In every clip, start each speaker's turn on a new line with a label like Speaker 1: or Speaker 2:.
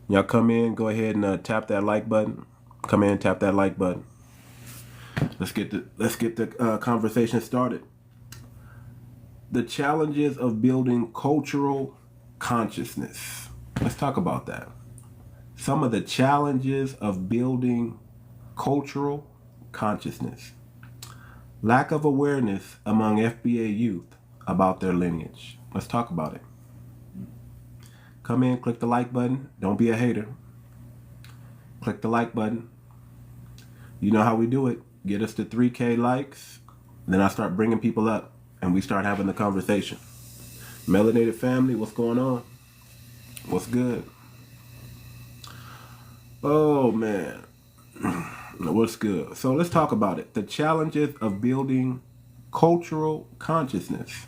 Speaker 1: Y'all come in, go ahead and tap that like button. Come in, tap that like button. Let's get the conversation started. The challenges of building cultural consciousness. Let's talk about that. Some of the challenges of building cultural consciousness. Lack of awareness among FBA youth about their lineage. Let's talk about it. Come in, click the like button. Don't be a hater. Click the like button. You know how we do it. Get us to 3K likes. Then I start bringing people up and we start having the conversation. Melanated family, what's going on? What's good? Oh, man. What's good? So let's talk about it. The challenges of building cultural consciousness.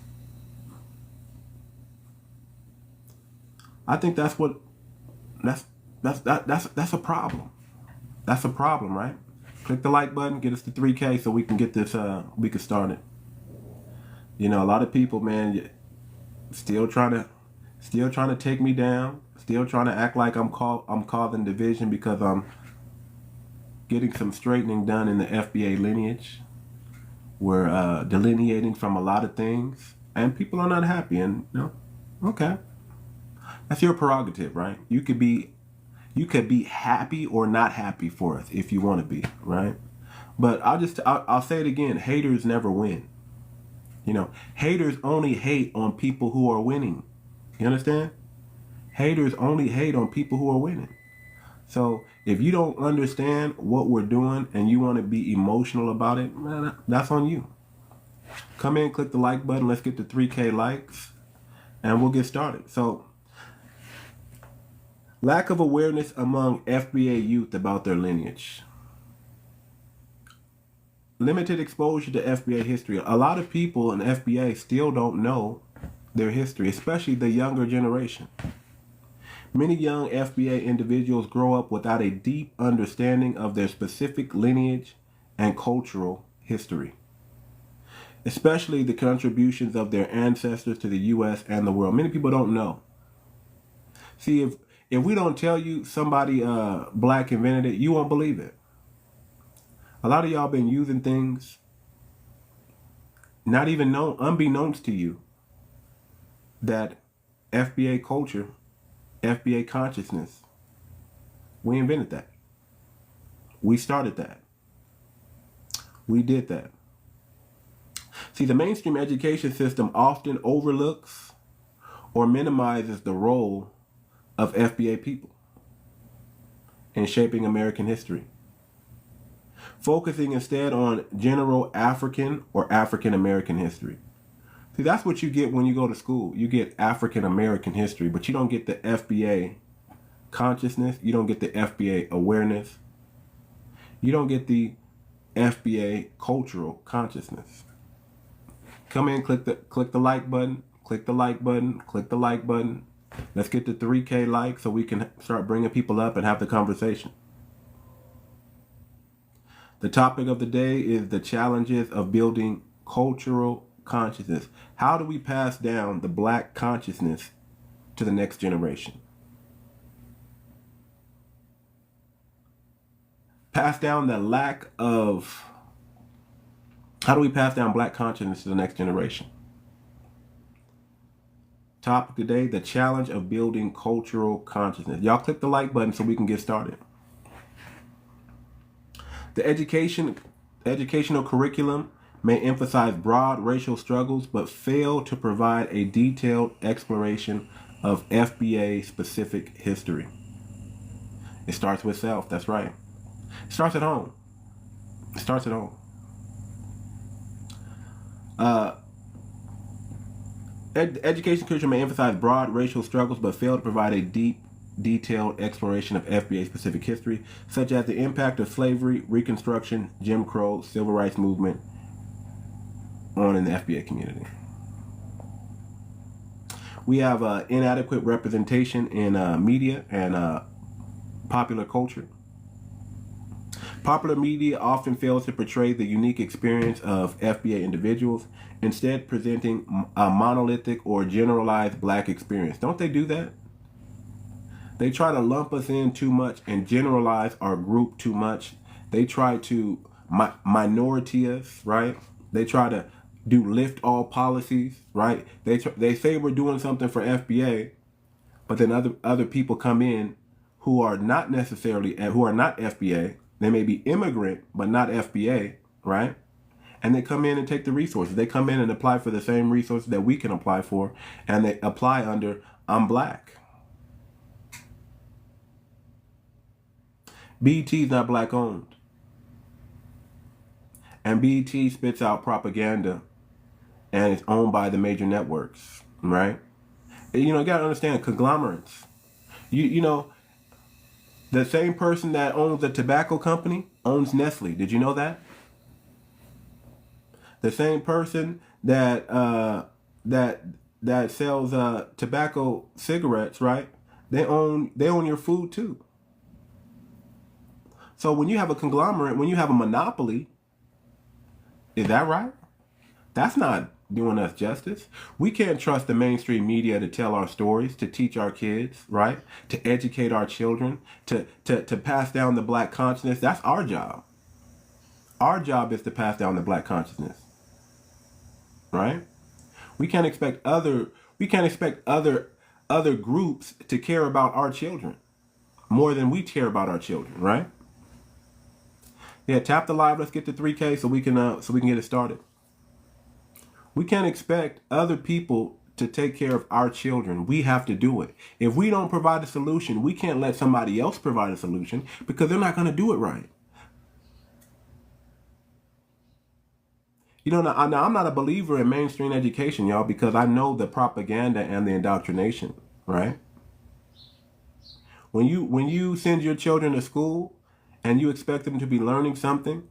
Speaker 1: I think that's a problem. That's a problem, right? Click the like button, get us to 3K so we can get this we can start it. You know, a lot of people, man, still trying to take me down, still trying to act like I'm causing division because I'm getting some straightening done in the FBA lineage. We're delineating from a lot of things, and people are not happy. And okay, that's your prerogative, right? You could be happy or not happy for us if you want to be, right? But I'll say it again: haters never win. You know, haters only hate on people who are winning. You understand? Haters only hate on people who are winning. So if you don't understand what we're doing and you want to be emotional about it, man, that's on you. Come in, click the like button. Let's get to 3K likes and we'll get started. So lack of awareness among FBA youth about their lineage. Limited exposure to FBA history. A lot of people in FBA still don't know their history, especially the younger generation. Many young FBA individuals grow up without a deep understanding of their specific lineage and cultural history, especially the contributions of their ancestors to the U.S. and the world. Many people don't know. See, if we don't tell you somebody black invented it, you won't believe it. A lot of y'all been using things not even known, unbeknownst to you, that FBA culture, FBA consciousness, we invented that. We started that. We did that. See, the mainstream education system often overlooks or minimizes the role of FBA people in shaping American history, focusing instead on general African or African American history. See, that's what you get when you go to school. You get African American history, but you don't get the FBA consciousness. You don't get the FBA awareness. You don't get the FBA cultural consciousness. Come in, click the like button, click the like button, click the like button. Let's get to 3K likes so we can start bringing people up and have the conversation. The topic of the day is the challenges of building cultural consciousness. How do we pass down the black consciousness to the next generation? Pass down the lack of... How do we pass down black consciousness to the next generation? Topic today, the challenge of building cultural consciousness. Y'all click the like button so we can get started. The educational curriculum may emphasize broad racial struggles, but fail to provide a detailed exploration of FBA-specific history. It starts with self, that's right. It starts at home. It starts at home. Education curriculum may emphasize broad racial struggles, but fail to provide a detailed exploration of FBA-specific history, such as the impact of slavery, Reconstruction, Jim Crow, Civil Rights Movement on in the FBA community. We have inadequate representation in media and popular culture. Popular media often fails to portray the unique experience of FBA individuals, instead presenting a monolithic or generalized black experience. Don't they do that? They try to lump us in too much and generalize our group too much. They try to minority us, right? They try to do lift all policies, right? They say we're doing something for FBA, but then other people come in who are not necessarily, who are not FBA. They may be immigrant, but not FBA, right? And they come in and take the resources. They come in and apply for the same resources that we can apply for, and they apply under I'm black. BET is not black owned. And BET spits out propaganda and it's owned by the major networks, right? You know, you gotta understand conglomerates. You know, the same person that owns the tobacco company owns Nestle. Did you know that? The same person that that sells tobacco cigarettes, right? They own your food too. So when you have a conglomerate, when you have a monopoly, is that right? That's not doing us justice. We can't trust the mainstream media to tell our stories, to teach our kids, right? To educate our children, to pass down the black consciousness. That's our job. Our job is to pass down the black consciousness, right? We can't expect other groups to care about our children more than we care about our children, right? Yeah, tap the live. Let's get to 3K so we can get it started. We can't expect other people to take care of our children. We have to do it. If we don't provide a solution, we can't let somebody else provide a solution because they're not going to do it right. You know, now I'm not a believer in mainstream education, y'all, because I know the propaganda and the indoctrination, right? When you send your children to school and you expect them to be learning something,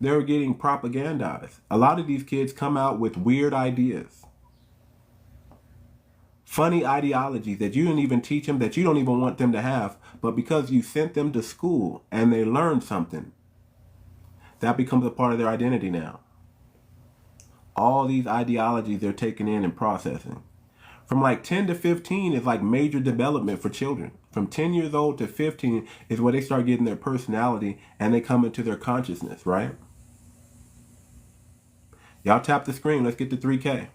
Speaker 1: they're getting propagandized. A lot of these kids come out with weird ideas, funny ideologies that you didn't even teach them, that you don't even want them to have, but because you sent them to school and they learned something, that becomes a part of their identity now. All these ideologies they're taking in and processing. From like 10 to 15 is like major development for children. From 10 years old to 15 is where they start getting their personality and they come into their consciousness, right? Y'all tap the screen. Let's get to 3K.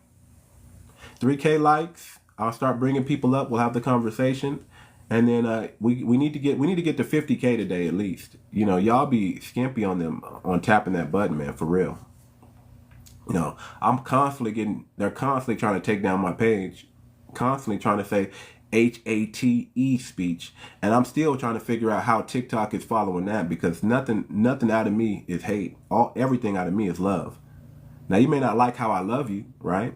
Speaker 1: 3K likes. I'll start bringing people up. We'll have the conversation. And then we need to get to 50K today at least. You know, y'all be skimpy on them on tapping that button, man, for real. You know, they're constantly trying to take down my page, constantly trying to say HATE speech, and I'm still trying to figure out how TikTok is following that, because nothing out of me is hate. Everything out of me is love. Now, you may not like how I love you, right?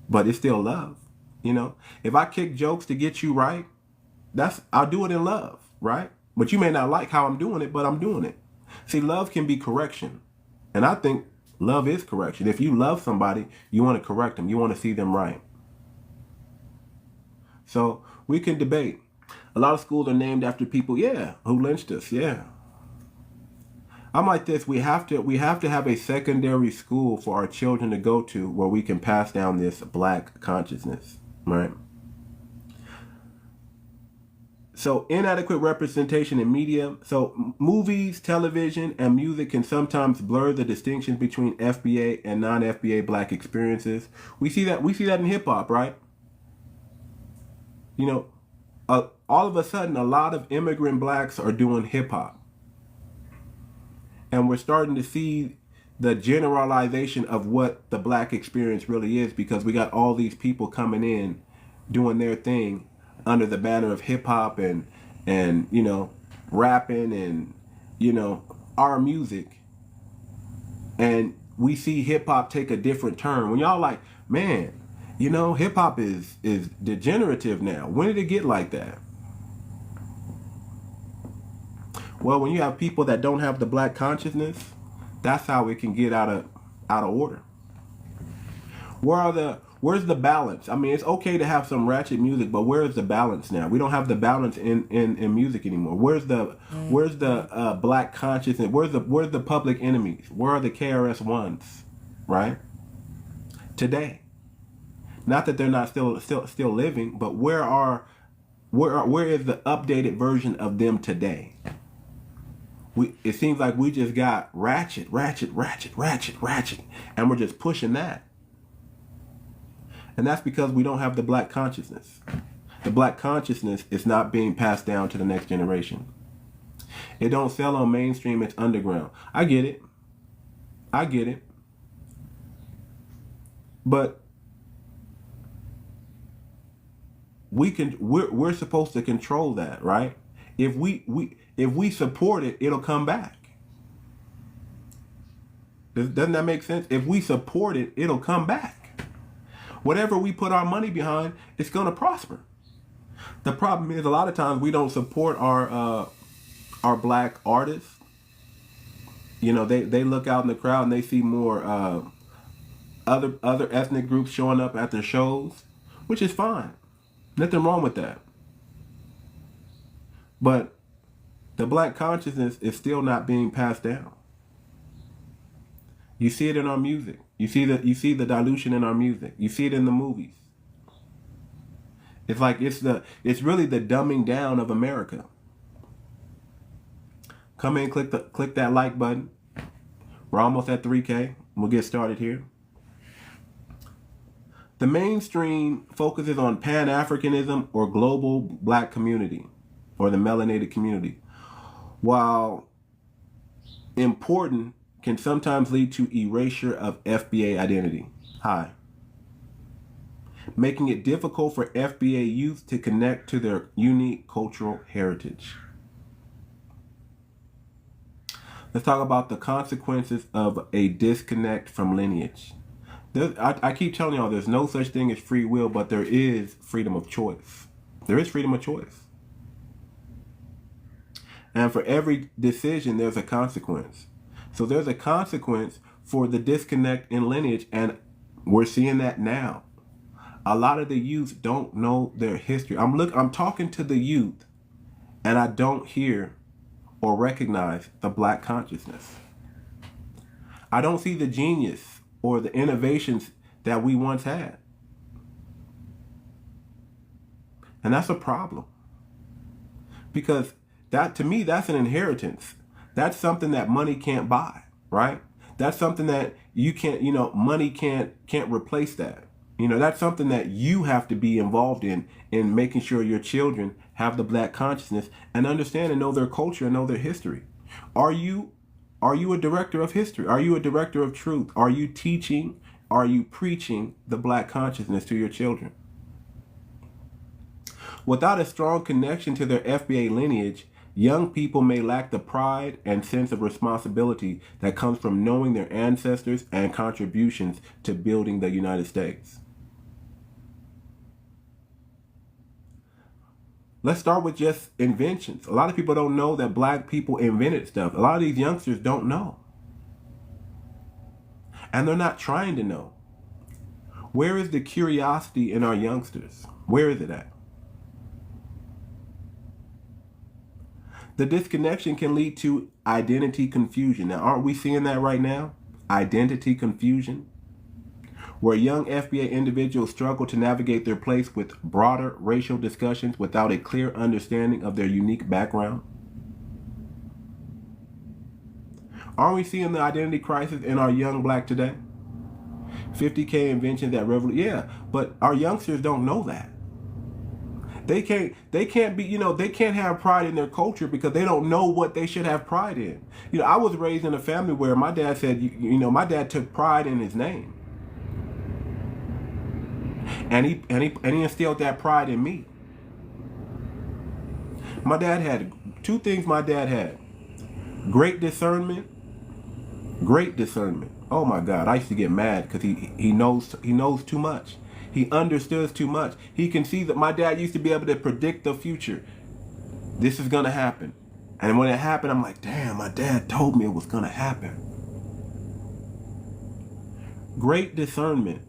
Speaker 1: But it's still love. You know, if I kick jokes to get you right, I'll do it in love, right? But you may not like how I'm doing it, but I'm doing it. See, love can be correction, and I think love is correction. If you love somebody, you want to correct them. You want to see them right. So we can debate. A lot of schools are named after people, yeah, who lynched us, yeah. I'm like this. We have to have a secondary school for our children to go to where we can pass down this black consciousness, right? So inadequate representation in media. So movies, television, and music can sometimes blur the distinctions between FBA and non-FBA black experiences. We see that in hip hop, right? You know, all of a sudden, a lot of immigrant blacks are doing hip hop. And we're starting to see the generalization of what the black experience really is, because we got all these people coming in doing their thing under the banner of hip hop and you know, rapping and, you know, our music. And we see hip hop take a different turn. When y'all like, man, you know, hip hop is degenerative now. When did it get like that? Well, when you have people that don't have the black consciousness, that's how it can get out of order. Where's the balance? I mean, it's okay to have some ratchet music, but where is the balance now? We don't have the balance in music anymore. Where's the black consciousness? Where's the public enemies? Where are the KRS-Ones? Right? Today. Not that they're not still living, but where are Where is the updated version of them today? It seems like we just got ratchet, and we're just pushing that. And that's because we don't have the black consciousness. The black consciousness is not being passed down to the next generation. It don't sell on mainstream, it's underground. I get it. But we're supposed to control that, right? If we support it, it'll come back. Doesn't that make sense? If we support it, it'll come back. Whatever we put our money behind, it's going to prosper. The problem is a lot of times we don't support our black artists. You know, they look out in the crowd and they see more other ethnic groups showing up at their shows, which is fine. Nothing wrong with that. But the black consciousness is still not being passed down. You see it in our music. You see the dilution in our music. You see it in the movies. It's like it's really the dumbing down of America. Come in, click that like button. We're almost at 3K. We'll get started here. The mainstream focuses on Pan-Africanism or global black community or the melanated community, while important can sometimes lead to erasure of FBA identity. Hi. Making it difficult for FBA youth to connect to their unique cultural heritage. Let's talk about the consequences of a disconnect from lineage. I keep telling y'all there's no such thing as free will, but there is freedom of choice. There is freedom of choice. And for every decision, there's a consequence. So there's a consequence for the disconnect in lineage, and we're seeing that now. A lot of the youth don't know their history. I'm talking to the youth, and I don't hear or recognize the black consciousness. I don't see the genius or the innovations that we once had. And that's a problem. Because that, to me, that's an inheritance. That's something that money can't buy, right? That's something that you can't, money can't replace that. That's something that you have to be involved in making sure your children have the black consciousness and understand and know their culture and know their history. Are you a director of history? Are you a director of truth? Are you teaching? Are you preaching the black consciousness to your children? Without a strong connection to their FBA lineage, young people may lack the pride and sense of responsibility that comes from knowing their ancestors and contributions to building the United States. Let's start with just inventions. A lot of people don't know that black people invented stuff. A lot of these youngsters don't know. And they're not trying to know. Where is the curiosity in our youngsters? Where is it at? The disconnection can lead to identity confusion. Now, aren't we seeing that right now? Identity confusion. Where young FBA individuals struggle to navigate their place with broader racial discussions without a clear understanding of their unique background. Aren't we seeing the identity crisis in our young black today? 50K inventions that revolution. Yeah, but our youngsters don't know that. They can't be, they can't have pride in their culture because they don't know what they should have pride in. I was raised in a family where my dad said, my dad took pride in his name. And he instilled that pride in me. My dad had two things. My dad had great discernment. Oh my God, I used to get mad because he knows too much. He understood too much. He can see that my dad used to be able to predict the future. This is gonna happen, and when it happened, I'm like, damn, my dad told me it was gonna happen. Great discernment.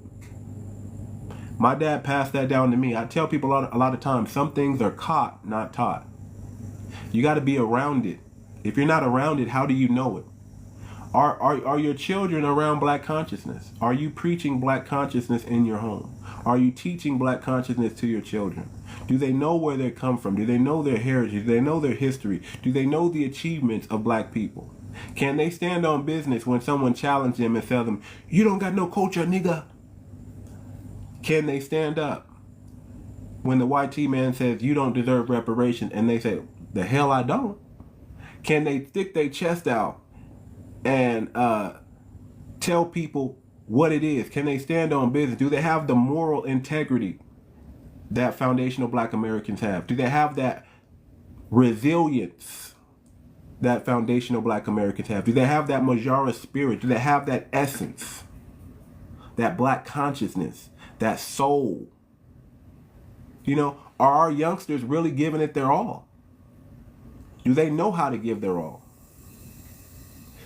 Speaker 1: My dad passed that down to me. I tell people a lot of times, some things are caught, not taught. You got to be around it. If you're not around it, how do you know it? Are your children around black consciousness? Are you preaching black consciousness in your home? Are you teaching black consciousness to your children? Do they know where they come from? Do they know their heritage? Do they know their history? Do they know the achievements of black people? Can they stand on business when someone challenges them and tell them, you don't got no culture, nigga? Can they stand up when the white man says you don't deserve reparations and they say, the hell I don't? Can they stick their chest out and tell people what it is? Can they stand on business? Do they have the moral integrity that foundational black Americans have? Do they have that resilience that foundational black Americans have? Do they have that Majara spirit? Do they have that essence, that black consciousness, that soul? You know, are our youngsters really giving it their all? Do they know how to give their all?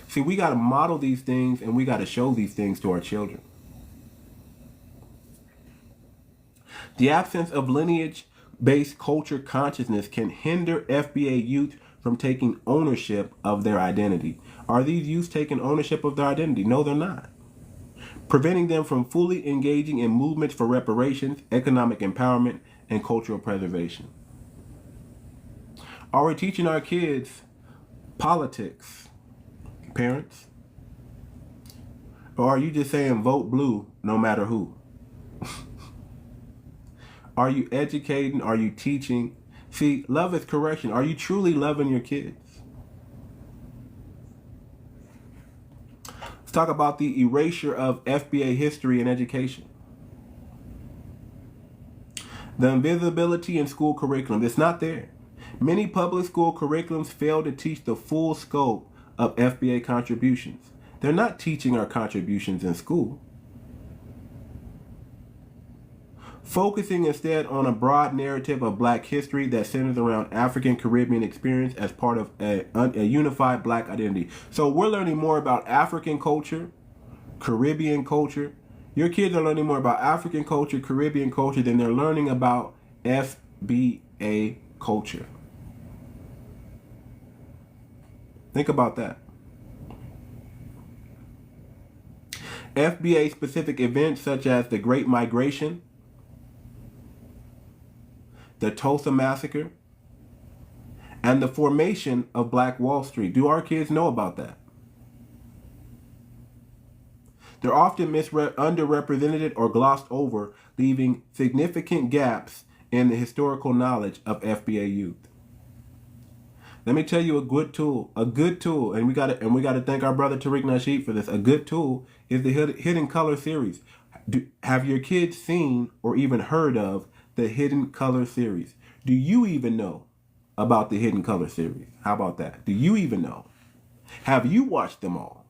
Speaker 1: See, we got to model these things and we got to show these things to our children. The absence of lineage-based culture consciousness can hinder FBA youth from taking ownership of their identity. Are these youth taking ownership of their identity? No, they're not. Preventing them from fully engaging in movements for reparations, economic empowerment, and cultural preservation. Are we teaching our kids politics, parents? Or are you just saying vote blue no matter who? Are you educating? Are you teaching? See, love is correction. Are you truly loving your kids? Let's talk about the erasure of FBA history in education. The invisibility in school curriculum. It's not there. Many public school curriculums fail to teach the full scope of FBA contributions. They're not teaching our contributions in school. Focusing instead on a broad narrative of black history that centers around African Caribbean experience as part of a unified black identity. So we're learning more about African culture, Caribbean culture. Your kids are learning more about African culture, Caribbean culture than they're learning about FBA culture. Think about that. FBA specific events such as the Great Migration, the Tulsa Massacre, and the formation of Black Wall Street. Do our kids know about that? They're often underrepresented or glossed over, leaving significant gaps in the historical knowledge of FBA youth. Let me tell you a good tool, and we got to thank our brother 𝗔𝗯𝘂𝘁𝘂𝘁 for this. A good tool is the Hidden Color series. Have your kids seen or even heard of the Hidden Color series? Do you even know about the Hidden Color series? How about that? Do you even know? Have you watched them all?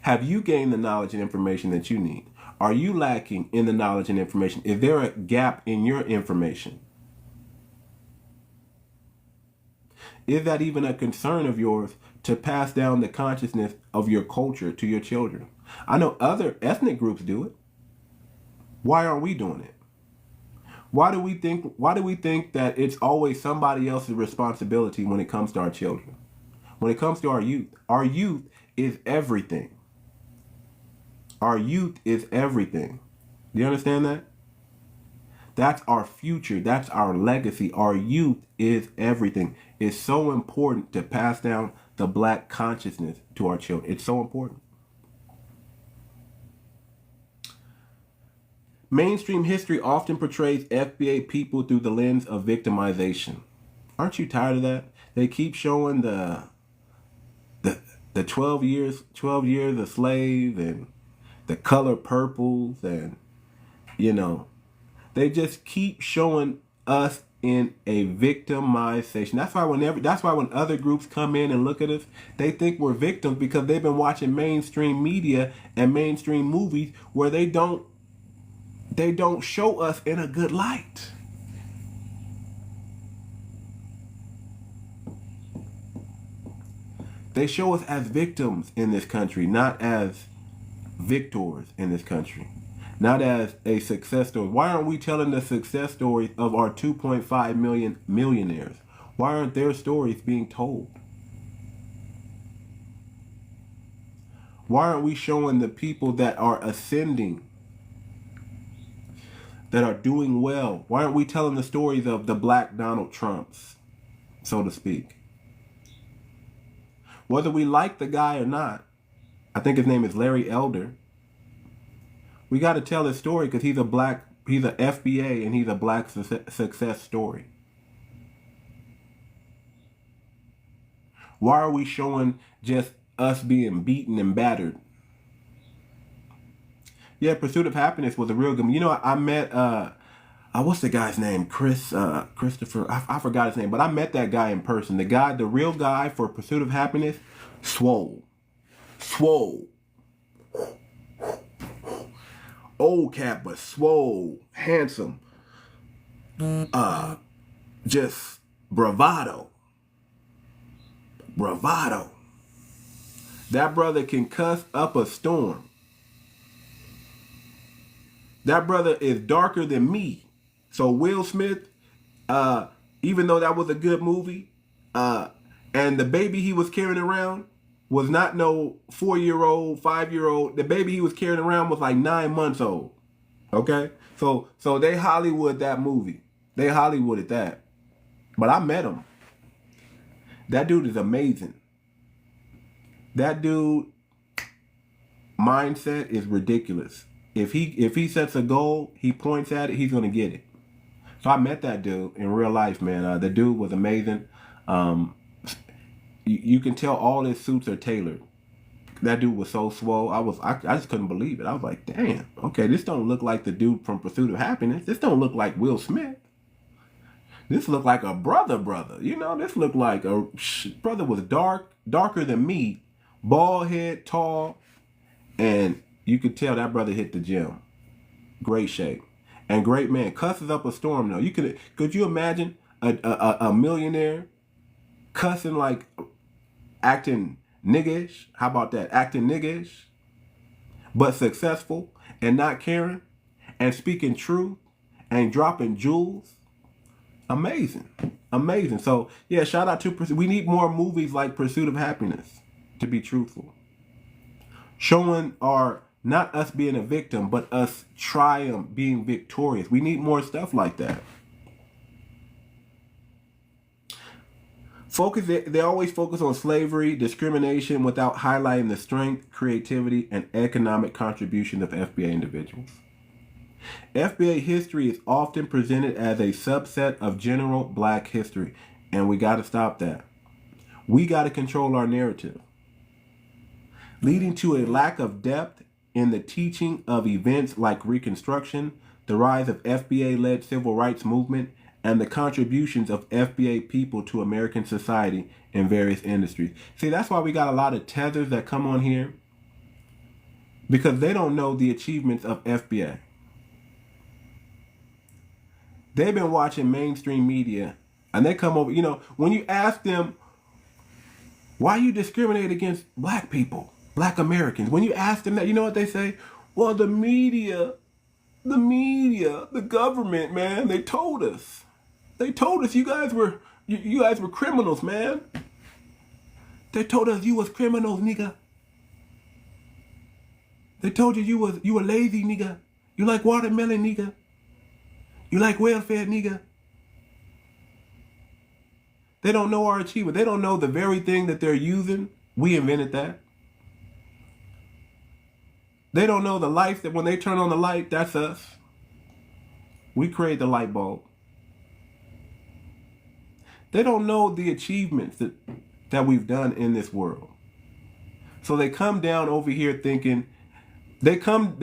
Speaker 1: Have you gained the knowledge and information that you need? Are you lacking in the knowledge and information? Is there a gap in your information? Is that even a concern of yours to pass down the consciousness of your culture to your children? I know other ethnic groups do it. Why aren't we doing it? Why do we think that it's always somebody else's responsibility when it comes to our children? When it comes to our youth is everything. Our youth is everything. Do you understand that? That's our future. That's our legacy. Our youth is everything. It's so important to pass down the black consciousness to our children. It's so important. Mainstream history often portrays FBA people through the lens of victimization. Aren't you tired of that? They keep showing the 12 years a slave and the color purples, and they just keep showing us in a victimization. That's why when other groups come in and look at us, they think we're victims because they've been watching mainstream media and mainstream movies where they don't show us in a good light. They show us as victims in this country, not as victors in this country, not as a success story. Why aren't we telling the success stories of our 2.5 million millionaires? Why aren't their stories being told? Why aren't we showing the people that are ascending? that are doing well? Why aren't we telling the stories of the black Donald Trumps, so to speak? Whether we like the guy or not, I think his name is Larry Elder. We got to tell his story because he's an FBA and he's a black success story. Why are we showing just us being beaten and battered? Yeah, Pursuit of Happiness was a real good. You know, I met what's the guy's name? Christopher. I forgot his name, but I met that guy in person. The real guy for Pursuit of Happiness, swole. Old cat, but swole, handsome. Just bravado. That brother can cuss up a storm. That brother is darker than me. So Will Smith, even though that was a good movie, and the baby he was carrying around was not no 4-year-old, 5-year-old. The baby he was carrying around was like 9 months old. Okay? So they Hollywood that movie. They Hollywooded that. But I met him. That dude is amazing. That dude mindset is ridiculous. If he sets a goal, he points at it, he's gonna get it. So I met that dude in real life, man. The dude was amazing. You can tell all his suits are tailored. That dude was so swole. I just couldn't believe it. I was like, damn. Okay, this don't look like the dude from Pursuit of Happiness. This don't look like Will Smith. This looked like a brother. You know, this looked like a brother was darker than me, bald head, tall, and you could tell that brother hit the gym. Great shape. And great man. Cusses up a storm though. Could you imagine a millionaire cussing like acting niggish? How about that? Acting niggish, but successful and not caring and speaking truth and dropping jewels. Amazing. So yeah, shout out to we need more movies like Pursuit of Happiness, to be truthful. Showing not us being a victim, but us being victorious. We need more stuff like that. They always focus on slavery, discrimination, without highlighting the strength, creativity, and economic contribution of FBA individuals. FBA history is often presented as a subset of general black history, and we got to stop that. We got to control our narrative, leading to a lack of depth in the teaching of events like Reconstruction, the rise of FBA-led civil rights movement, and the contributions of FBA people to American society in various industries. See, that's why we got a lot of tethers that come on here, because they don't know the achievements of FBA. They've been watching mainstream media, and they come over, when you ask them, why you discriminate against black people, black Americans? When you ask them that, you know what they say? Well, the media, the government, man, they told us. They told us you guys were criminals, man. They told us you was criminals, nigga. They told you were lazy, nigga. You like watermelon, nigga. You like welfare, nigga. They don't know our achievement. They don't know the very thing that they're using. We invented that. They don't know the lights that when they turn on the light, that's us. We create the light bulb. They don't know the achievements that we've done in this world. So they come down over here thinking, they come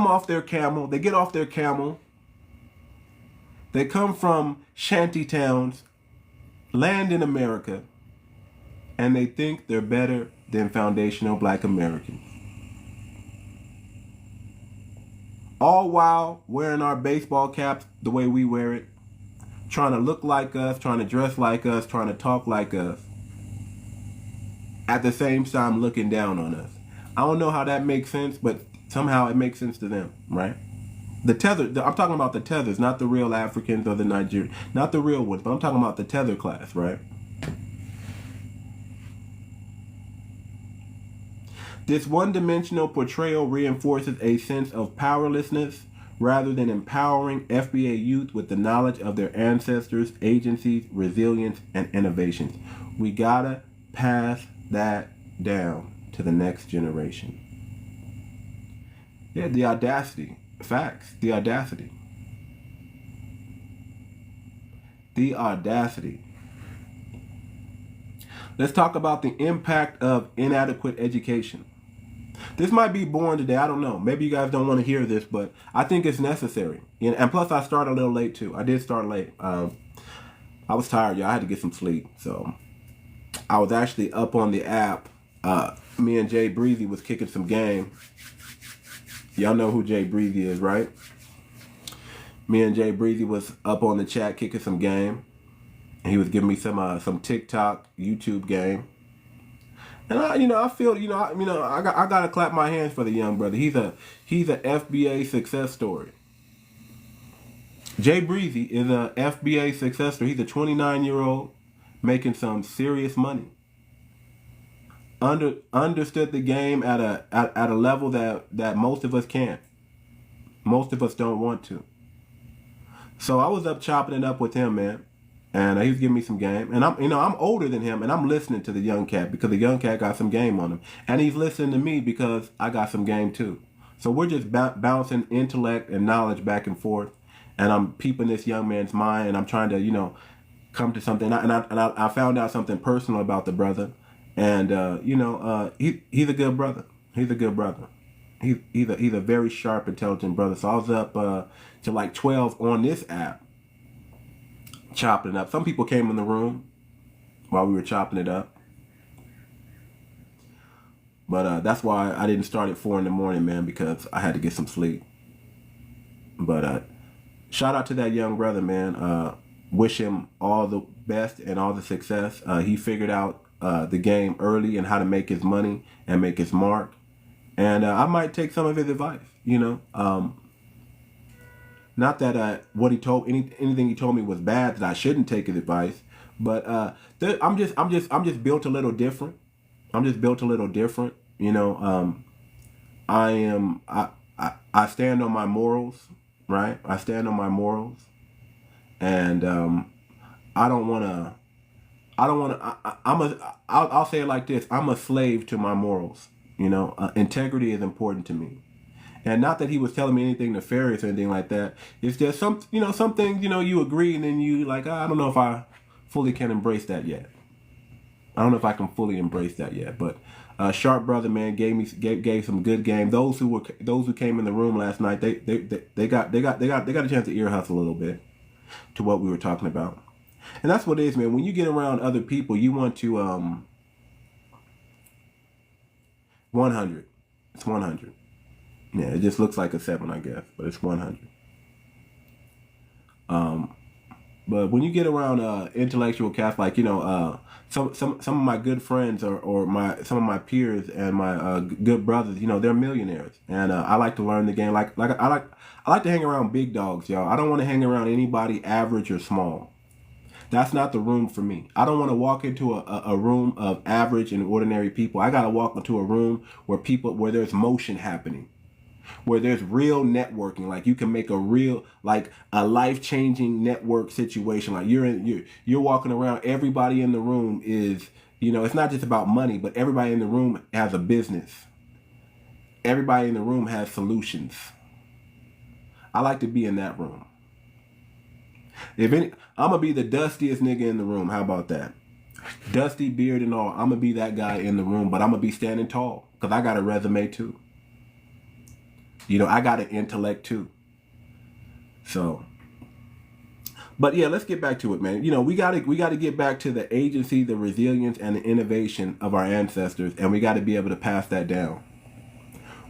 Speaker 1: off their camel, they get off their camel. They come from shanty towns, land in America, and they think they're better than foundational black Americans. All while wearing our baseball caps the way we wear it, trying to look like us, trying to dress like us, trying to talk like us, at the same time looking down on us. I don't know how that makes sense, but somehow it makes sense to them, right? The tether, I'm talking about the tethers, not the real Africans or the Nigerians, not the real ones, but I'm talking about the tether class, right? This one-dimensional portrayal reinforces a sense of powerlessness rather than empowering FBA youth with the knowledge of their ancestors, agencies, resilience, and innovations. We gotta pass that down to the next generation. Yeah, the audacity. Facts. The audacity. The audacity. Let's talk about the impact of inadequate education. This might be boring today. I don't know. Maybe you guys don't want to hear this, but I think it's necessary. And plus, I started a little late, too. I did start late. I was tired, y'all. I had to get some sleep. So I was actually up on the app. Me and 𝗔𝗶𝗴𝗵𝘁𝘀𝘀𝗶cie was kicking some game. Y'all know who 𝗔𝗶𝗴𝗵𝘁𝘀𝗀𝗃 is, right? Me and 𝗔𝗶𝗴𝗵𝘁𝘀𝗀𝗃 was up on the chat kicking some game. And he was giving me some TikTok, YouTube game. And I feel, I gotta clap my hands for the young brother. He's a FBA success story. 𝗔𝗶𝗴𝗵𝘁𝘀𝗀𝗃 is a FBA success story. He's a 29-year-old making some serious money. Understood the game at a level that most of us can't. Most of us don't want to. So I was up chopping it up with him, man. And he was giving me some game. And I'm older than him, and I'm listening to the young cat because the young cat got some game on him. And he's listening to me because I got some game too. So we're just bouncing intellect and knowledge back and forth. And I'm peeping this young man's mind, and I'm trying to, come to something. And I found out something personal about the brother. And, he's a good brother. He's a good brother. He's a very sharp, intelligent brother. So I was up to like 12 on this app, chopping it up. Some people came in the room while we were chopping it up. But that's why I didn't start at 4 in the morning, man, because I had to get some sleep. But shout out to that young brother, man. Wish him all the best and all the success. He figured out the game early and how to make his money and make his mark. And I might take some of his advice, Not that what he told anything he told me was bad, that I shouldn't take his advice, but I'm just built a little different. I'm just built a little different, I stand on my morals, right? I stand on my morals, and I'll say it like this: I'm a slave to my morals. Integrity is important to me. And not that he was telling me anything nefarious or anything like that. It's just some things, you agree, and then you like, I don't know if I fully can embrace that yet. I don't know if I can fully embrace that yet. But sharp brother, man, gave some good game. Those who came in the room last night, they got a chance to ear hustle a little bit to what we were talking about. And that's what it is, man. When you get around other people, you want to 100. It's 100. Yeah, it just looks like a 7, I guess, but it's 100. But when you get around intellectual cats, like some of my good friends or some of my peers and my good brothers, they're millionaires, and I like to learn the game. Like I like to hang around big dogs, y'all. I don't want to hang around anybody average or small. That's not the room for me. I don't want to walk into a room of average and ordinary people. I got to walk into a room where there's motion happening, where there's real networking. Like you can make a real, like a life-changing network situation. Like you're walking around, everybody in the room is, it's not just about money, but everybody in the room has a business. Everybody in the room has solutions. I like to be in that room. I'm gonna be the dustiest nigga in the room. How about that? Dusty beard and all. I'm gonna be that guy in the room, but I'm gonna be standing tall because I got a resume too. I got an intellect too. So, but yeah, let's get back to it, man. We gotta get back to the agency, the resilience, and the innovation of our ancestors, and we got to be able to pass that down.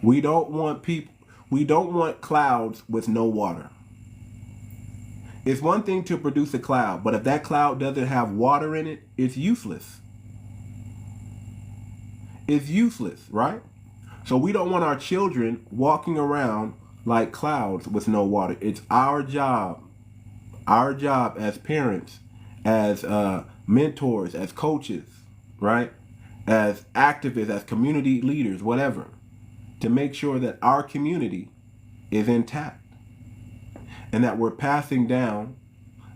Speaker 1: We don't want clouds with no water. It's one thing to produce a cloud, but if that cloud doesn't have water in it, it's useless. It's useless, right? So we don't want our children walking around like clouds with no water. It's our job as parents, as mentors, as coaches, right? As activists, as community leaders, whatever, to make sure that our community is intact. and that we're passing down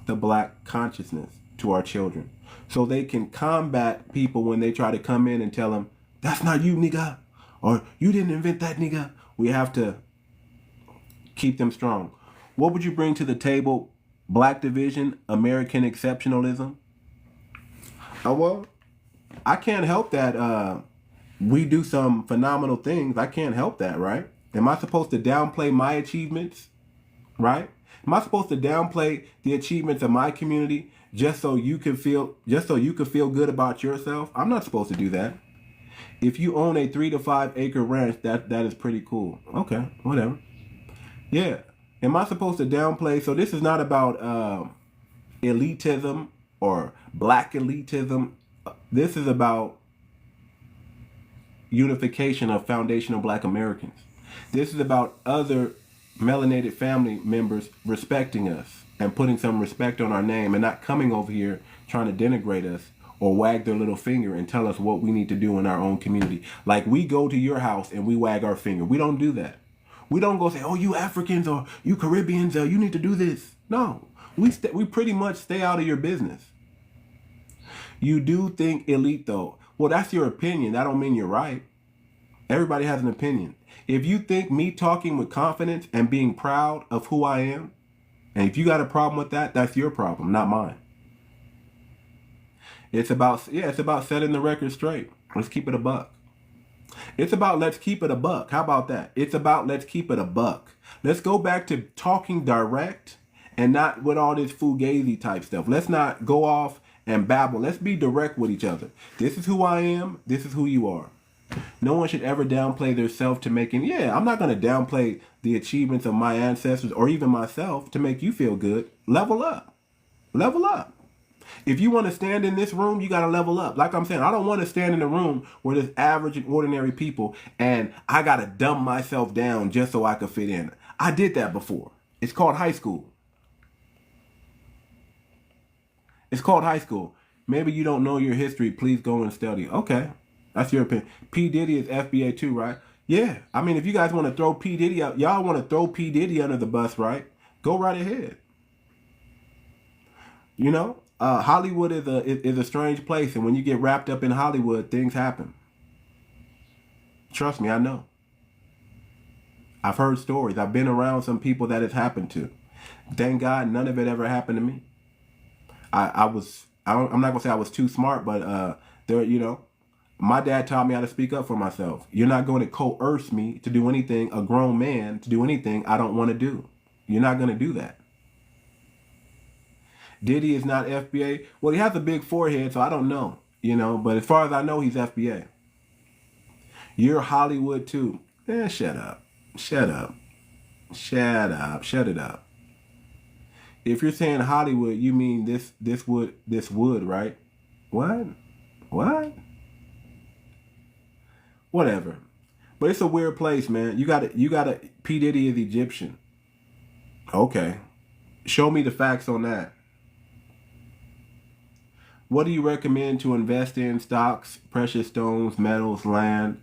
Speaker 1: the black consciousness to our children so they can combat people when they try to come in and tell them, that's not you, nigga, or you didn't invent that, nigga. We have to keep them strong. What would you bring to the table? Black division, American exceptionalism? Oh, well, I can't help that we do some phenomenal things. I can't help that, right? Am I supposed to downplay my achievements, right? Am I supposed to downplay the achievements of my community just so you can feel good about yourself? I'm not supposed to do that. If you own a 3 to 5 acre ranch, that is pretty cool. Okay, whatever. Yeah. Am I supposed to downplay? So this is not about elitism or black elitism. This is about unification of foundational black Americans. This is about other melanated family members respecting us and putting some respect on our name and not coming over here trying to denigrate us or wag their little finger and tell us what we need to do in our own community. Like we go to your house and we wag our finger. We don't do that. We don't go say, oh, you Africans or you Caribbeans, you need to do this. No, we pretty much stay out of your business. You do think elite though. Well, that's your opinion. That don't mean you're right. Everybody has an opinion. If you think me talking with confidence and being proud of who I am, and if you got a problem with that, that's your problem, not mine. It's about setting the record straight. Let's keep it a buck. It's about let's keep it a buck. How about that? It's about let's keep it a buck. Let's go back to talking direct and not with all this fugazi type stuff. Let's not go off and babble. Let's be direct with each other. This is who I am. This is who you are. No one should ever downplay their self to making, I'm not going to downplay the achievements of my ancestors or even myself to make you feel good. Level up. Level up. If you want to stand in this room, you got to level up. Like I'm saying, I don't want to stand in a room where there's average and ordinary people and I got to dumb myself down just so I could fit in. I did that before. It's called high school. It's called high school. Maybe you don't know your history. Please go and study. Okay. That's your opinion. P. Diddy is FBA too, right? Yeah. I mean, if you guys want to throw P. Diddy out, y'all want to throw P. Diddy under the bus, right? Go right ahead. You know, Hollywood is a strange place. And when you get wrapped up in Hollywood, things happen. Trust me, I know. I've heard stories. I've been around some people that it's happened to. Thank God none of it ever happened to me. I'm not going to say I was too smart, but my dad taught me how to speak up for myself. You're not going to coerce me to do anything, a grown man, to do anything I don't want to do. You're not going to do that. Diddy is not FBA. Well, he has a big forehead, so I don't know, but as far as I know, he's FBA. You're Hollywood too. Shut up. Shut up. Shut up. Shut it up. If you're saying Hollywood, you mean this wood, right? What? Whatever. But it's a weird place, man. You gotta P. Diddy is Egyptian. Okay. Show me the facts on that. What do you recommend to invest in? Stocks, precious stones, metals, land?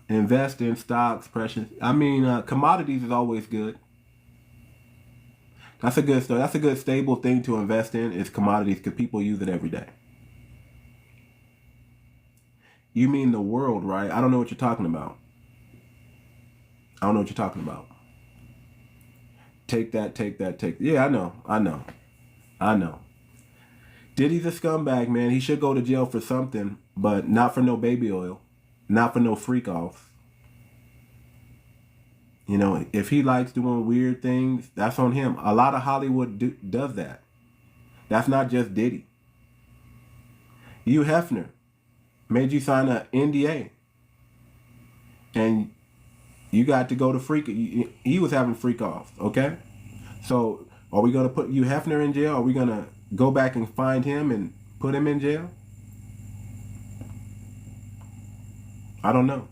Speaker 1: Invest in stocks, commodities is always good. That's a good That's a good stable thing to invest in is commodities because people use it every day. You mean the world, right? I don't know what you're talking about. Take that. Yeah, I know. Diddy's a scumbag, man. He should go to jail for something, but not for no baby oil. Not for no freak offs. If he likes doing weird things, that's on him. A lot of Hollywood does that. That's not just Diddy. Hugh Hefner made you sign an NDA. And you got to go to freak. He was having freak offs, okay? So are we going to put Hugh Hefner in jail? Are we going to go back and find him and put him in jail? I don't know.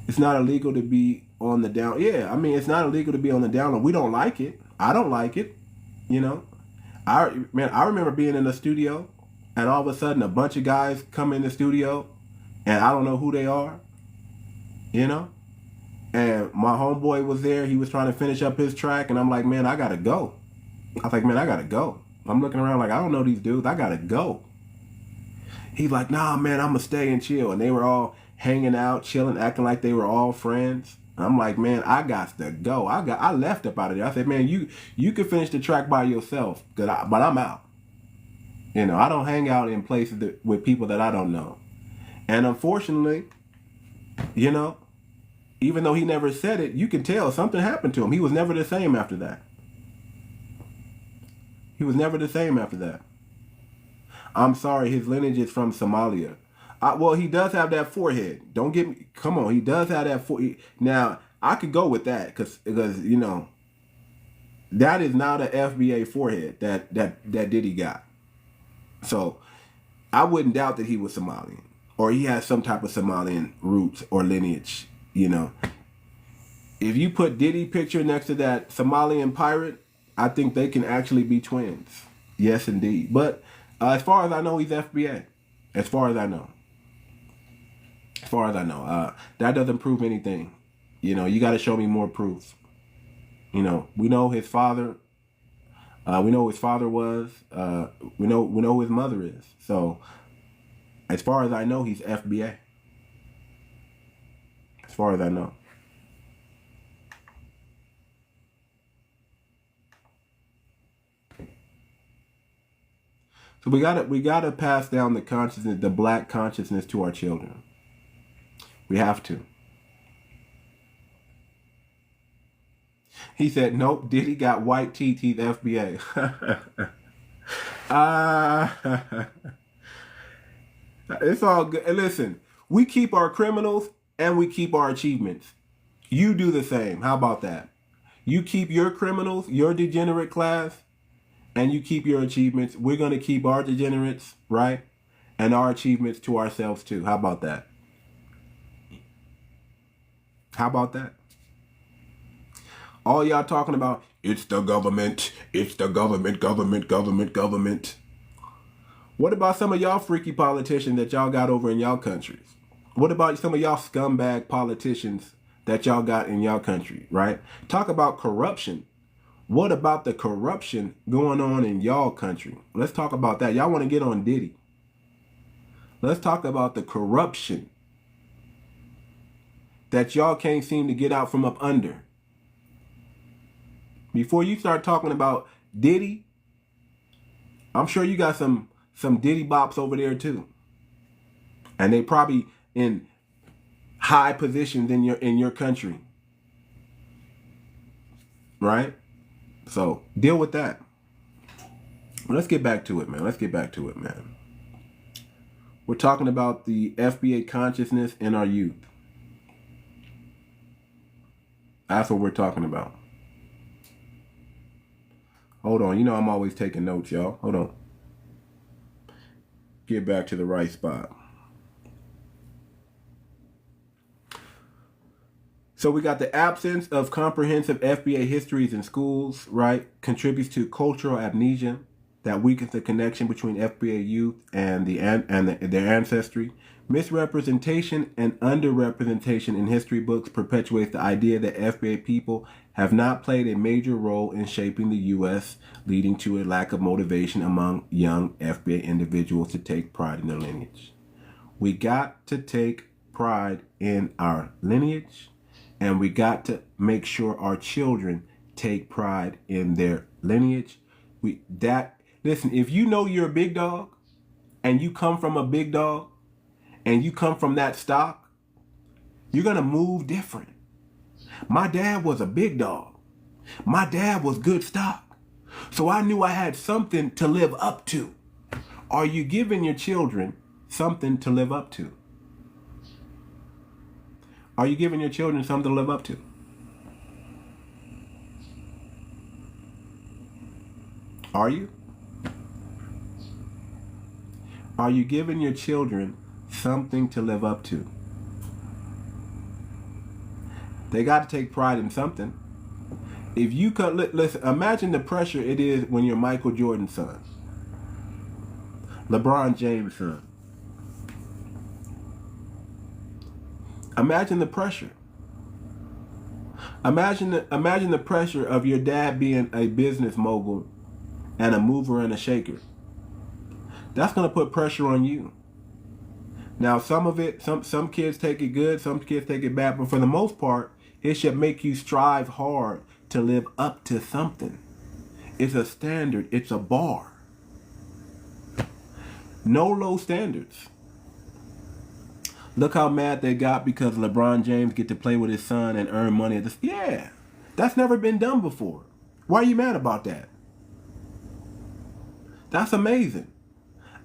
Speaker 1: It's not illegal to be on the down. Yeah, it's not illegal to be on the down low. We don't like it. I don't like it. I remember being in the studio and all of a sudden a bunch of guys come in the studio and I don't know who they are. And And my homeboy was there. He was trying to finish up his track. And I'm like, man, I got to go. I was like, man, I got to go. I'm looking around like, I don't know these dudes. I got to go. He's like, nah, man, I'm going to stay and chill. And they were all hanging out, chilling, acting like they were all friends. I'm like, man, I got to go. I left up out of there. I said, man, you can finish the track by yourself, but I'm out. You know, I don't hang out in places with people that I don't know. And unfortunately, you know, even though he never said it, you can tell something happened to him. He was never the same after that. He was never the same after that. I'm sorry, his lineage is from Somalia. Well, he does have that forehead. Don't get me. Come on, he does have that forehead. Now, I could go with that because you know, that is not an FBA forehead that Diddy got. So, I wouldn't doubt that he was Somalian or he has some type of Somalian roots or lineage. You know, if you put Diddy picture next to that Somalian pirate, I think they can actually be twins. Yes, indeed. But as far as I know, he's FBA. As far as I know. As far as I know. That doesn't prove anything. You know, you got to show me more proof. You know, we know his father. We know who his father was. We know who his mother is. So, as far as I know, he's FBA. As far as I know. So we gotta pass down the consciousness, the black consciousness, to our children. We have to. He said, nope, Diddy got white teeth, he's FBA. It's all good. And listen, we keep our criminals and we keep our achievements. You do the same. How about that? You keep your criminals, your degenerate class, and you keep your achievements. We're going to keep our degenerates, right? And our achievements to ourselves too. How about that? How about that? All y'all talking about, it's the government, government. What about some of y'all freaky politicians that y'all got over in y'all countries? What about some of y'all scumbag politicians that y'all got in y'all country, right? Talk about corruption. What about the corruption going on in y'all country? Let's talk about that. Y'all want to get on Diddy. Let's talk about the corruption that y'all can't seem to get out from up under. Before you start talking about Diddy, I'm sure you got some Diddy bops over there too. And they probably in high positions in your country. Right? So deal with that. Let's get back to it, man. We're talking about the FBA consciousness in our youth. That's what we're talking about. Hold on. You know I'm always taking notes, y'all. Hold on. Get back to the right spot. So we got the absence of comprehensive FBA histories in schools, right? Contributes to cultural amnesia that weakens the connection between FBA youth and their ancestry. Misrepresentation and underrepresentation in history books perpetuates the idea that FBA people have not played a major role in shaping the U.S., leading to a lack of motivation among young FBA individuals to take pride in their lineage. We got to take pride in our lineage, and we got to make sure our children take pride in their lineage. Listen, if you know you're a big dog, and you come from a big dog, and you come from that stock, you're going to move different. My dad was a big dog. My dad was good stock. So I knew I had something to live up to. Are you giving your children something to live up to? Are you giving your children something to live up to? Are you? Are you giving your children something to live up to? They got to take pride in something. If you could listen, imagine the pressure it is when you're Michael Jordan's son, LeBron James' son. Imagine the pressure. Imagine the pressure of your dad being a business mogul and a mover and a shaker. That's going to put pressure on you. Now, some of it, some kids take it good, some kids take it bad, but for the most part, it should make you strive hard to live up to something. It's a standard. It's a bar. No low standards. Look how mad they got because LeBron James get to play with his son and earn money. Yeah, that's never been done before. Why are you mad about that? That's amazing.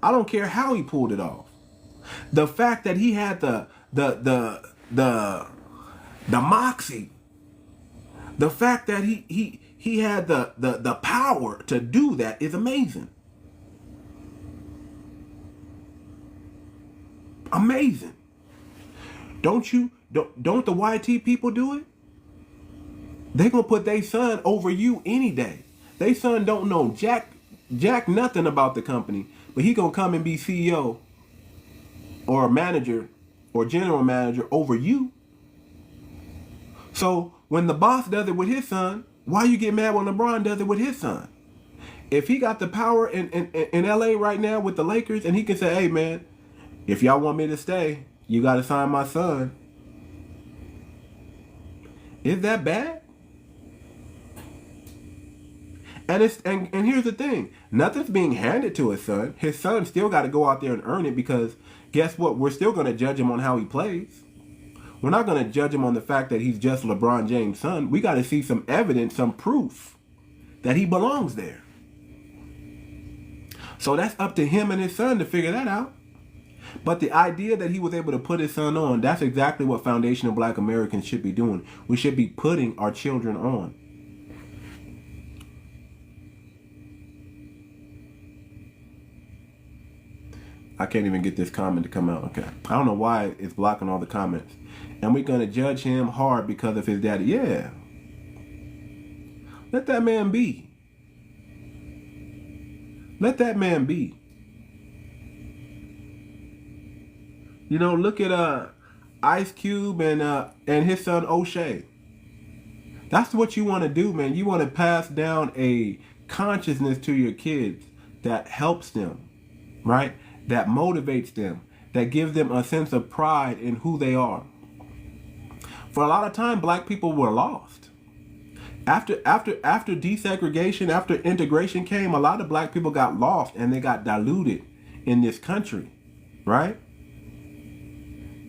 Speaker 1: I don't care how he pulled it off. The fact that he had the moxie, the fact that he had the power to do that is amazing. Amazing. Don't the YT people do it? They gonna put their son over you any day. They son don't know jack nothing about the company, but he gonna come and be CEO or manager or general manager over you. So when the boss does it with his son, why you get mad when LeBron does it with his son? If he got the power in LA right now with the Lakers, and he can say, hey man, if y'all want me to stay, you got to sign my son. Is that bad? And here's the thing. Nothing's being handed to his son. His son still got to go out there and earn it, because guess what? We're still going to judge him on how he plays. We're not going to judge him on the fact that he's just LeBron James' son. We got to see some evidence, some proof that he belongs there. So that's up to him and his son to figure that out. But the idea that he was able to put his son on, that's exactly what foundational Black Americans should be doing. We should be putting our children on. I can't even get this comment to come out. Okay. I don't know why it's blocking all the comments. And we're going to judge him hard because of his daddy. Yeah. Let that man be. Let that man be. You know, look at 𝗖𝗁𝗂𝘁 and his son 𝗖𝗁𝘁𝗁𝗂. That's what you want to do, man. You want to pass down a consciousness to your kids that helps them, right? That motivates them, that gives them a sense of pride in who they are. For a lot of time, Black people were lost. After desegregation, after integration came, a lot of Black people got lost and they got diluted in this country, right?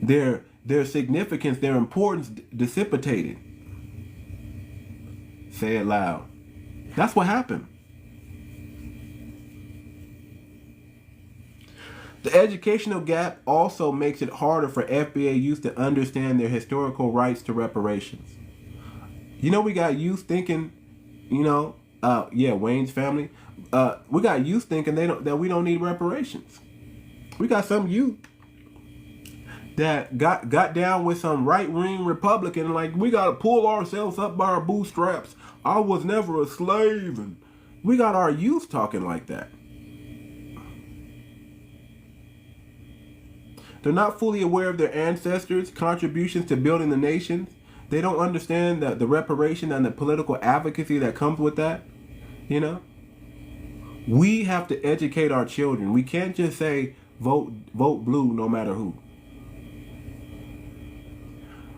Speaker 1: Their significance, their importance dissipated. Say it loud. That's what happened. The educational gap also makes it harder for FBA youth to understand their historical rights to reparations. You know, we got youth thinking, you know, Wayne's family. We got youth thinking that we don't need reparations. We got some youth that got down with some right-wing Republican, like, we got to pull ourselves up by our bootstraps. I was never a slave. And we got our youth talking like that. They're not fully aware of their ancestors' contributions to building the nation. They don't understand the reparation and the political advocacy that comes with that. You know? We have to educate our children. We can't just say vote blue no matter who.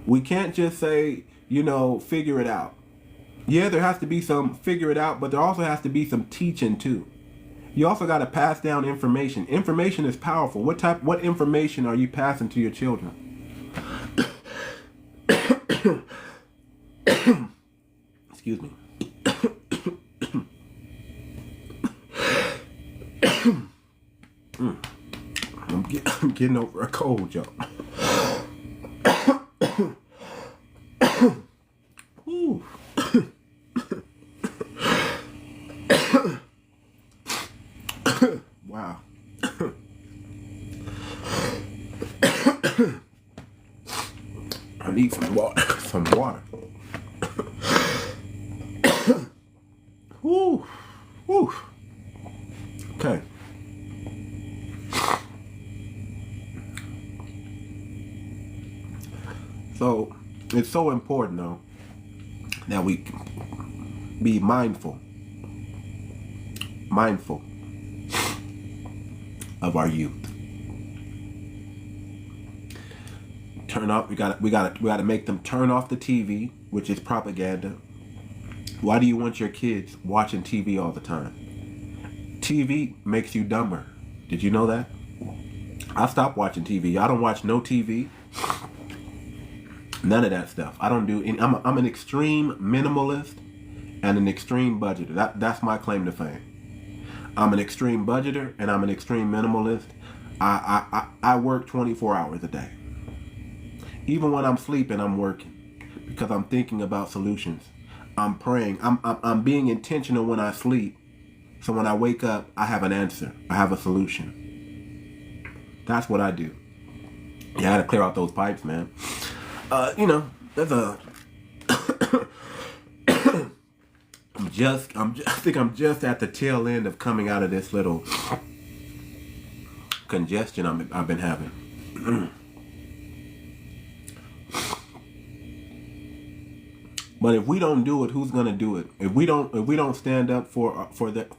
Speaker 1: We can't just say, you know, figure it out. Yeah, there has to be some figure it out, but there also has to be some teaching too. You also got to pass down information. Information is powerful. What information are you passing to your children? Excuse me. I'm getting over a cold, y'all. Wow. I need some water. Some water. Woo. Woo. Okay. So it's so important, though, that we be mindful of our youth. Turn off. We gotta make them turn off the TV, which is propaganda. Why do you want your kids watching TV all the time? TV makes you dumber. Did you know that? I stopped watching TV. I don't watch no TV. None of that stuff. I don't do any. I'm an extreme minimalist and an extreme budgeter. That's my claim to fame. I'm an extreme budgeter and I'm an extreme minimalist. I work 24 hours a day. Even when I'm sleeping, I'm working because I'm thinking about solutions. I'm praying. I'm being intentional when I sleep. So when I wake up, I have an answer. I have a solution. That's what I do. Yeah, I gotta clear out those pipes, man. There's a. I think I'm just at the tail end of coming out of this little congestion I've been having. But if we don't do it, who's gonna do it? If we don't stand up for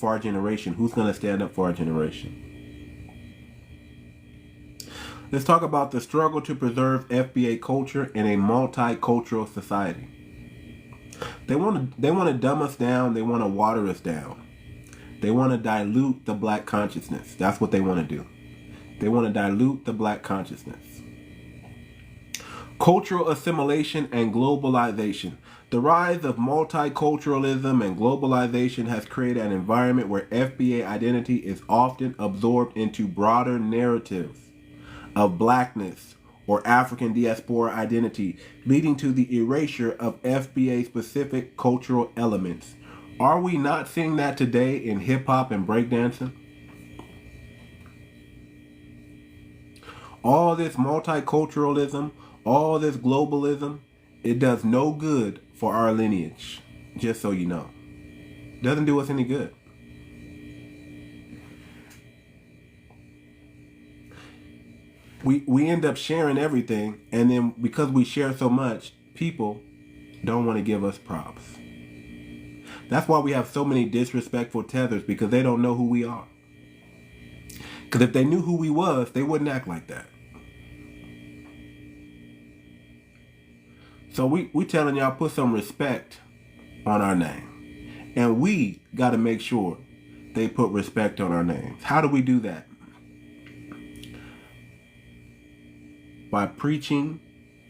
Speaker 1: our generation, who's gonna stand up for our generation? Let's talk about the struggle to preserve FBA culture in a multicultural society. They want to dumb us down. They want to water us down. They want to dilute the black consciousness. That's what they want to do. They want to dilute the black consciousness. Cultural assimilation and globalization. The rise of multiculturalism and globalization has created an environment where FBA identity is often absorbed into broader narratives of blackness or African diaspora identity, leading to the erasure of FBA-specific cultural elements. Are we not seeing that today in hip-hop and breakdancing? All this multiculturalism, all this globalism, it does no good for our lineage, just so you know. Doesn't do us any good. We end up sharing everything, and then because we share so much, people don't want to give us props. That's why we have so many disrespectful tethers, because they don't know who we are. Because if they knew who we was, they wouldn't act like that. So we telling y'all, put some respect on our name. And we got to make sure they put respect on our names. How do we do that? By preaching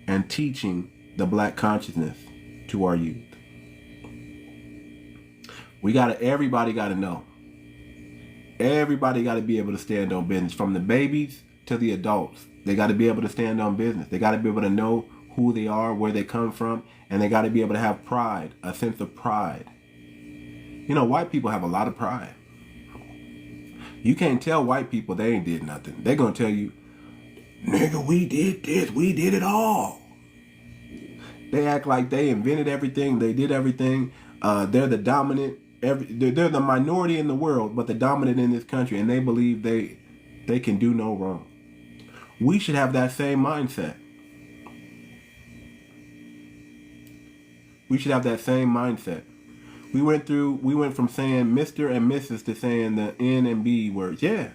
Speaker 1: and teaching the black consciousness to our youth. Everybody got to know. Everybody got to be able to stand on business, from the babies to the adults. They got to be able to stand on business. They got to be able to know who they are, where they come from, and they got to be able to have pride, a sense of pride. You know, white people have a lot of pride. You can't tell white people they ain't did nothing. They're going to tell you, nigga, we did this, we did it all. They act like they invented everything, they did everything. They're the dominant, they're the minority in the world, but the dominant in this country, and they believe they can do no wrong. We should have that same mindset. We should have that same mindset. We went from saying Mr. and Mrs. to saying the N and B words. Yeah.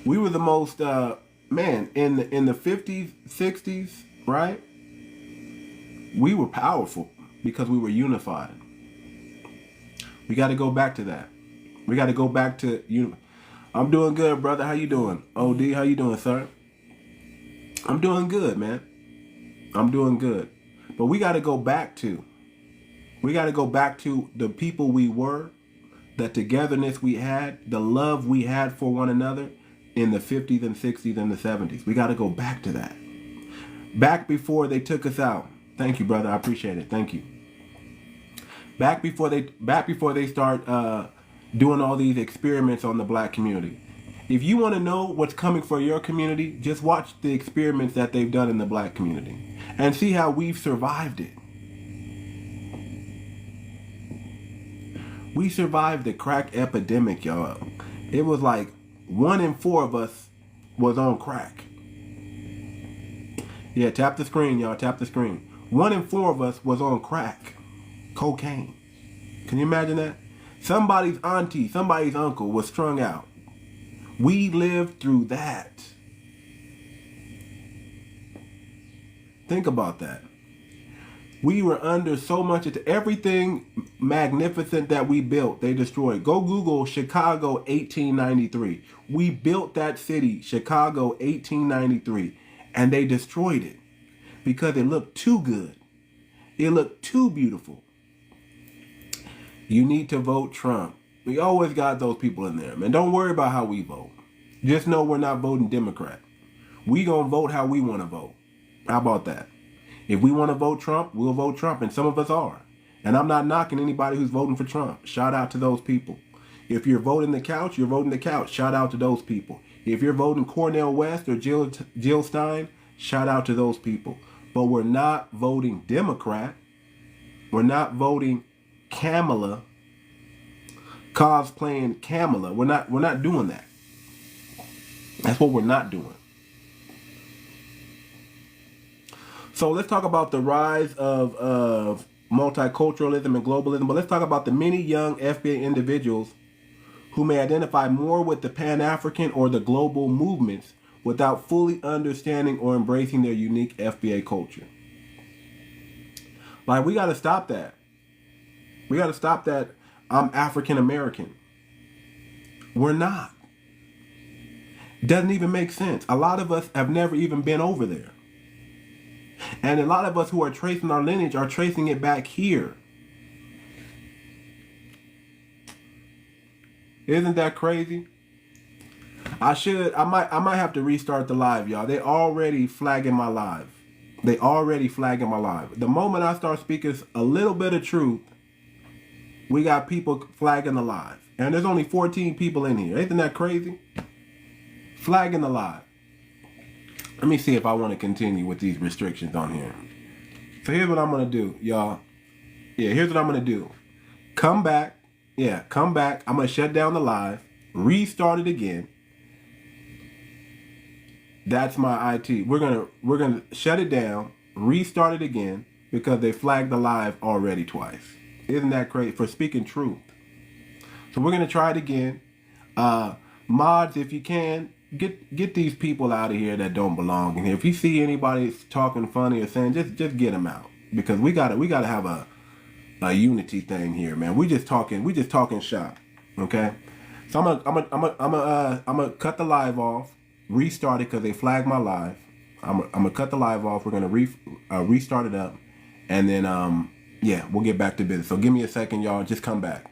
Speaker 1: We were the most, man, in the 50s, 60s, right? We were powerful because we were unified. We got to go back to that. We got to go back to, I'm doing good, brother. How you doing? OD, how you doing, sir? I'm doing good, man. I'm doing good. But we got to go back to the people we were, the togetherness we had, the love we had for one another in the 50s and 60s and the 70s. We got to go back to that. Back before they took us out. Thank you, brother. I appreciate it. Thank you. Back before they start doing all these experiments on the black community. If you want to know what's coming for your community, just watch the experiments that they've done in the black community and see how we've survived it. We survived the crack epidemic, y'all. It was like 1 in 4 of us was on crack. Yeah, tap the screen, y'all. Tap the screen. 1 in 4 of us was on crack, cocaine. Can you imagine that? Somebody's auntie, somebody's uncle was strung out. We lived through that. Think about that. We were under so much of everything magnificent that we built, they destroyed. Go Google Chicago 1893. We built that city, Chicago 1893, and they destroyed it because it looked too good. It looked too beautiful. You need to vote Trump. We always got those people in there, man. Don't worry about how we vote. Just know we're not voting Democrat. We gonna vote how we want to vote. How about that? If we want to vote Trump, we'll vote Trump, and some of us are. And I'm not knocking anybody who's voting for Trump. Shout out to those people. If you're voting the couch, you're voting the couch. Shout out to those people. If you're voting Cornel West or Jill Stein, shout out to those people. But we're not voting Democrat. We're not voting Kamala, cosplaying Kamala. We're not doing that. That's what we're not doing. So let's talk about the rise of multiculturalism and globalism, but let's talk about the many young FBA individuals who may identify more with the Pan-African or the global movements without fully understanding or embracing their unique FBA culture. Like, we got to stop that. We got to stop that I'm African American. We're not. Doesn't even make sense. A lot of us have never even been over there. And a lot of us who are tracing our lineage are tracing it back here. Isn't that crazy? I might have to restart the live, y'all. They already flagging my live. They already flagging my live. The moment I start speaking a little bit of truth, we got people flagging the live. And there's only 14 people in here. Isn't that crazy? Flagging the live. Let me see if I want to continue with these restrictions on here. So here's what I'm going to do, y'all. Yeah, here's what I'm going to do. Come back. Yeah, come back. I'm going to shut down the live. Restart it again. That's my IT. We're gonna shut it down, restart it again, because they flagged the live already twice. Isn't that crazy? For speaking truth. So we're gonna try it again. Mods, if you can, get these people out of here that don't belong in here. If you see anybody talking funny or saying, just get them out, because we gotta have a unity thing here, man. We just talking shop, okay? So I'm gonna cut the live off, restart it because they flagged my live. I'm gonna cut the live off. We're gonna restart it up, and then yeah, we'll get back to business. So give me a second, y'all. Just come back.